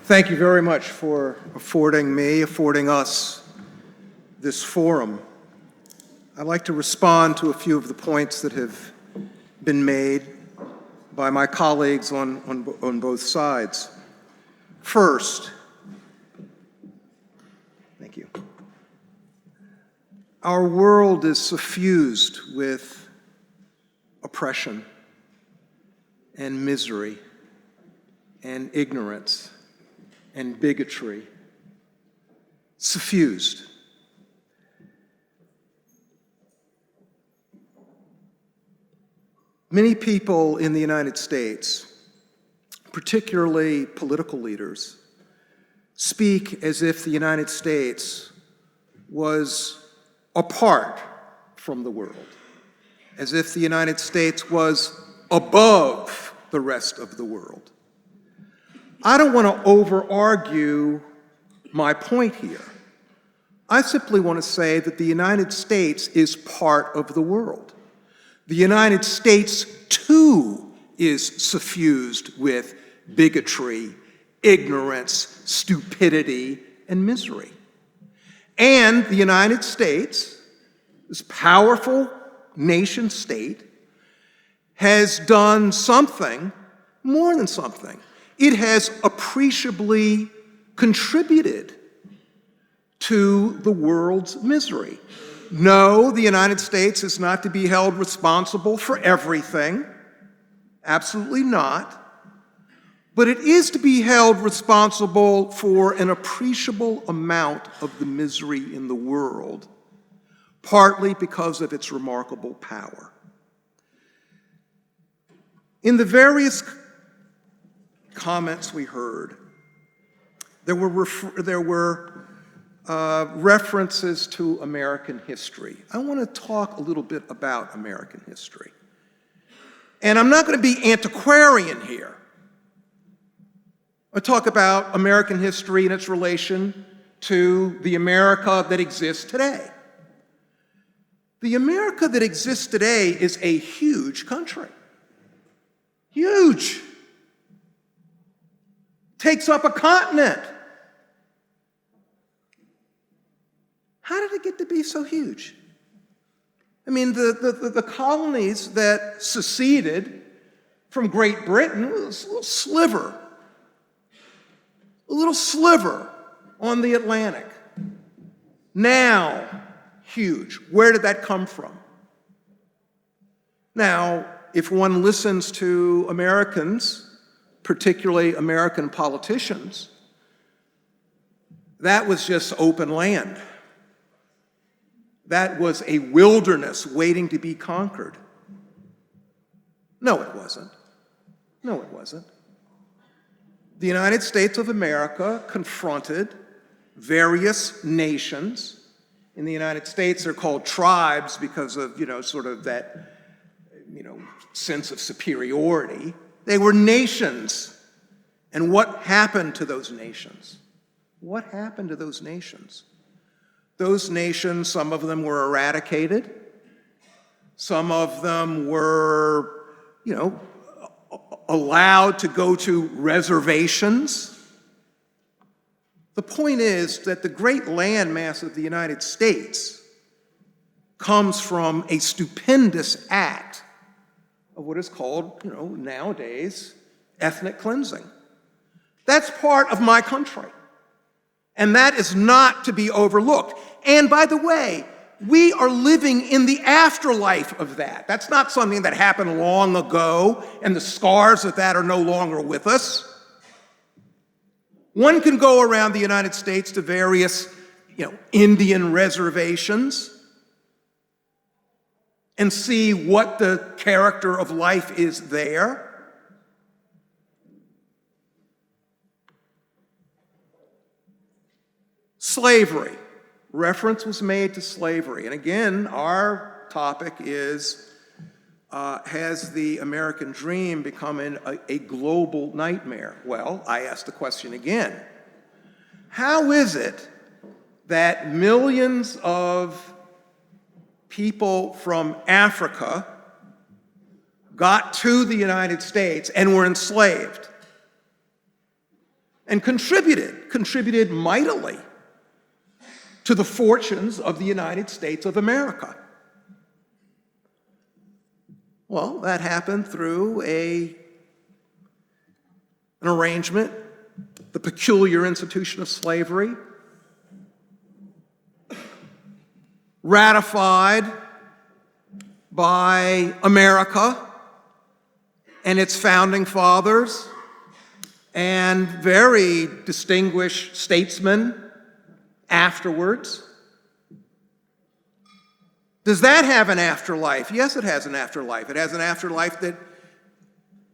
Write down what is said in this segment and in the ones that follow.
Thank you very much for affording us this forum. I'd like to respond to a few of the points that have been made by my colleagues on both sides. First, thank you. Our world is suffused with oppression and misery and ignorance and bigotry. Suffused. Many people in the United States, particularly political leaders, speak as if the United States was apart from the world, as if the United States was above the rest of the world. I don't want to over-argue my point here. I simply want to say that the United States is part of the world. The United States, too, is suffused with bigotry, ignorance, stupidity, and misery. And the United States, this powerful nation state, has done something, more than something. It has appreciably contributed to the world's misery. No, the United States is not to be held responsible for everything. Absolutely not. But it is to be held responsible for an appreciable amount of the misery in the world, partly because of its remarkable power. In the various comments we heard, there were references to American history. I want to talk a little bit about American history. And I'm not going to be antiquarian here. I talk about American history and its relation to the America that exists today. The America that exists today is a huge country. Huge. Takes up a continent. How did it get to be so huge? I mean, the colonies that seceded from Great Britain was a little sliver on the Atlantic. Now, huge. Where did that come from? Now, if one listens to Americans, particularly American politicians, that was just open land. That was a wilderness waiting to be conquered. No, it wasn't. No, it wasn't. The United States of America confronted various nations. In the United States, they're called tribes because of, sort of that, sense of superiority. They were nations. And what happened to those nations? What happened to those nations? Those nations, some of them were eradicated. Some of them were, allowed to go to reservations. The point is that the great landmass of the United States comes from a stupendous act of what is called, nowadays, ethnic cleansing. That's part of my country. And that is not to be overlooked. And by the way, we are living in the afterlife of that. That's not something that happened long ago, and the scars of that are no longer with us. One can go around the United States to various, Indian reservations and see what the character of life is there. Slavery. Reference was made to slavery. And again, our topic is, has the American dream become a global nightmare? Well, I ask the question again. How is it that millions of people from Africa got to the United States and were enslaved? and contributed mightily to the fortunes of the United States of America. Well, that happened through an arrangement, the peculiar institution of slavery, ratified by America and its founding fathers and very distinguished statesmen afterwards. Does that have an afterlife? Yes, it has an afterlife. It has an afterlife that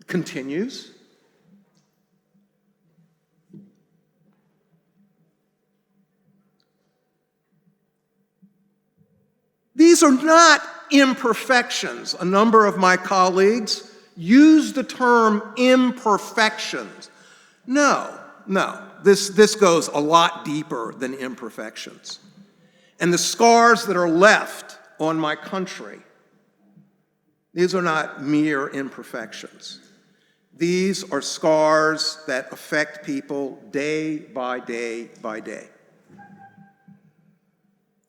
continues. These are not imperfections. A number of my colleagues use the term imperfections. No. This goes a lot deeper than imperfections. And the scars that are left on my country, these are not mere imperfections. These are scars that affect people day by day by day.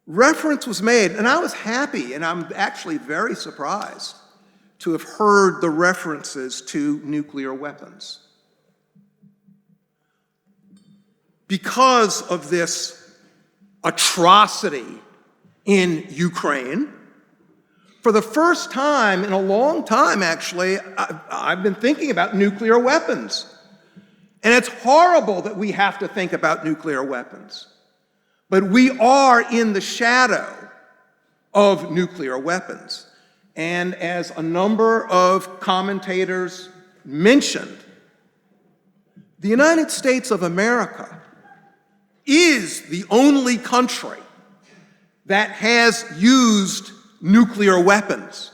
Reference was made, and I was happy, and I'm actually very surprised to have heard the references to nuclear weapons. Because of this atrocity in Ukraine, for the first time in a long time, actually, I've been thinking about nuclear weapons. And it's horrible that we have to think about nuclear weapons. But we are in the shadow of nuclear weapons. And as a number of commentators mentioned, the United States of America is the only country that has used nuclear weapons.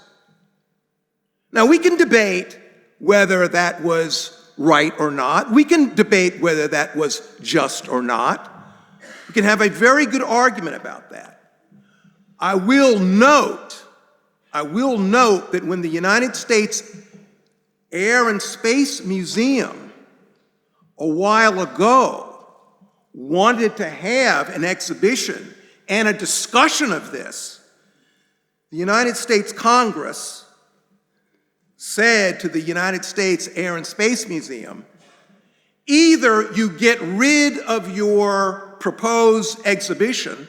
Now, we can debate whether that was right or not. We can debate whether that was just or not. We can have a very good argument about that. I will note that when the United States Air and Space Museum a while ago wanted to have an exhibition and a discussion of this, the United States Congress said to the United States Air and Space Museum, either you get rid of your proposed exhibition,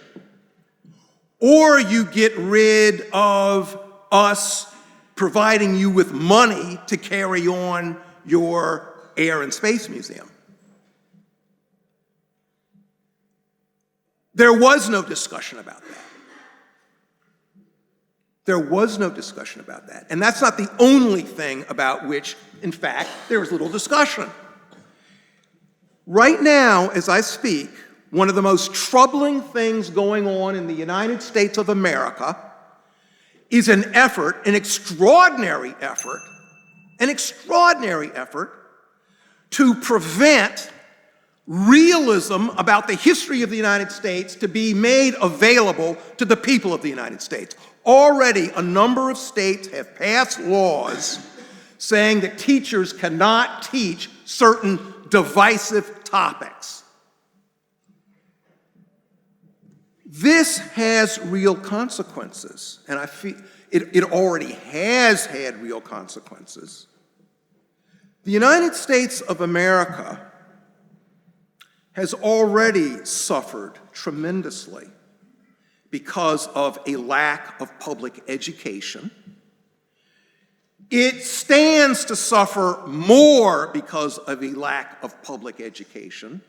or you get rid of us providing you with money to carry on your Air and Space Museum. There was no discussion about that. There was no discussion about that. And that's not the only thing about which, in fact, there was little discussion. Right now, as I speak, one of the most troubling things going on in the United States of America is an extraordinary effort to prevent realism about the history of the United States to be made available to the people of the United States. Already, a number of states have passed laws saying that teachers cannot teach certain divisive topics. This has real consequences, and I feel it already has had real consequences. The United States of America has already suffered tremendously because of a lack of public education. It stands to suffer more because of a lack of public education.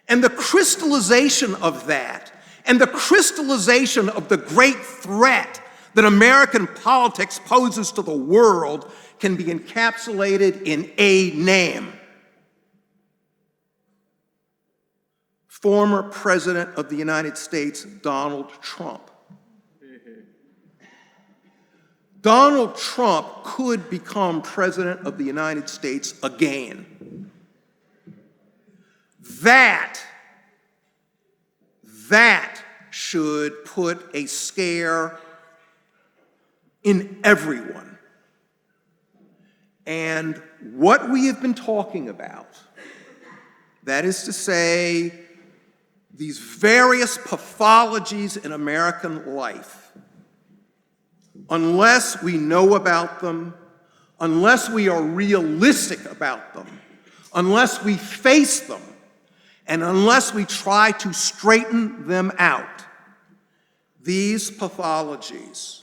And the crystallization of that, and the crystallization of the great threat that American politics poses to the world, can be encapsulated in a name. Former President of the United States, Donald Trump. Donald Trump could become President of the United States again. That should put a scare in everyone. And what we have been talking about, That is to say, these various pathologies in American life, unless we know about them, unless we are realistic about them, unless we face them, and unless we try to straighten them out, these pathologies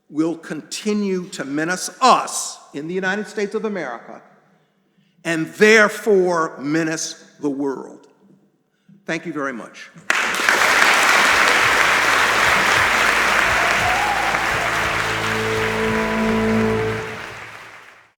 will continue to menace us in the United States of America and therefore menace the world. Thank you very much.